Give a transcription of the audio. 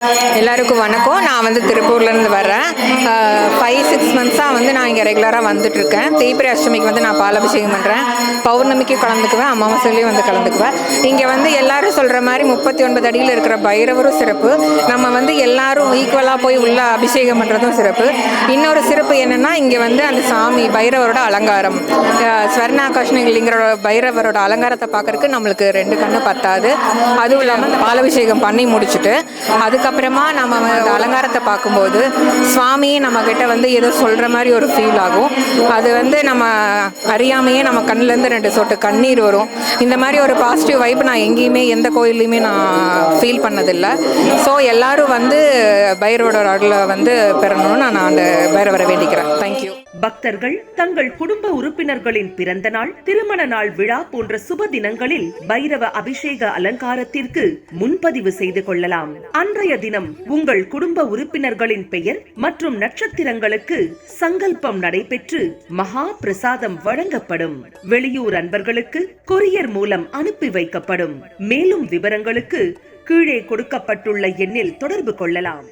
எல்லாருக்கும் வணக்கம். நான் வந்து திருப்பூர்லேருந்து வரேன். 5-6 மந்த்ஸாக வந்து நான் இங்கே ரெகுலராக வந்துட்டுருக்கேன். தேய்பிறை அஷ்டமிக்கு வந்து நான் பாலாபிஷேகம் பண்ணுறேன். பௌர்ணமிக்கு கலந்துக்குவேன், அமாவாசையிலையும் வந்து கலந்துக்குவேன். இங்கே வந்து எல்லாரும் சொல்கிற மாதிரி 39 அடியில் இருக்கிற பைரவரும் சிறப்பு. நம்ம வந்து எல்லாரும் ஈக்குவலாக போய் உள்ள அபிஷேகம் பண்ணுறதும் சிறப்பு. இன்னொரு சிறப்பு என்னென்னா, இங்கே வந்து அந்த சாமி பைரவரோட அலங்காரம், ஸ்வர்ணாகாஷ்ணிங்கிற பைரவரோட அலங்காரத்தை பார்க்கறதுக்கு நம்மளுக்கு 2 கண்ணு பத்தாது. அதுவும் இல்லாமல் அந்த பாலாபிஷேகம் பண்ணி முடிச்சுட்டு அதுக்கப்புறமா நம்ம அந்த அலங்காரத்தை பார்க்கும்போது சுவாமியே நம்மக்கிட்ட வந்து ஏதோ சொல்கிற மாதிரி ஒரு ஃபீல் ஆகும். அது வந்து நம்ம அறியாமையே நம்ம கண்ணிலேருந்து 2 சொட்டு கண்ணீர் வரும். இந்த மாதிரி ஒரு பாசிட்டிவ் வைப் நான் எங்கேயுமே எந்த கோயில்லையுமே நான் ஃபீல் பண்ணதில்லை. ஸோ எல்லோரும் வந்து பைரவரோட அருளை வந்து பெறணும்னு நான் அந்த பைரவரை வேண்டிக்கிறேன். தேங்க்யூ. பக்தர்கள் தங்கள் குடும்ப உறுப்பினர்களின் பிறந்த நாள், திருமண நாள் விழா போன்ற சுப தினங்களில் பைரவ அபிஷேக அலங்காரத்திற்கு முன்பதிவு செய்து கொள்ளலாம். அன்றைய தினம் உங்கள் குடும்ப உறுப்பினர்களின் பெயர் மற்றும் நட்சத்திரங்களுக்கு சங்கல்பம் நடைபெற்று மகா பிரசாதம் வழங்கப்படும். வெளியூர் அன்பர்களுக்கு கொரியர் மூலம் அனுப்பி வைக்கப்படும். மேலும் விவரங்களுக்கு கீழே கொடுக்கப்பட்டுள்ள எண்ணில் தொடர்பு கொள்ளலாம்.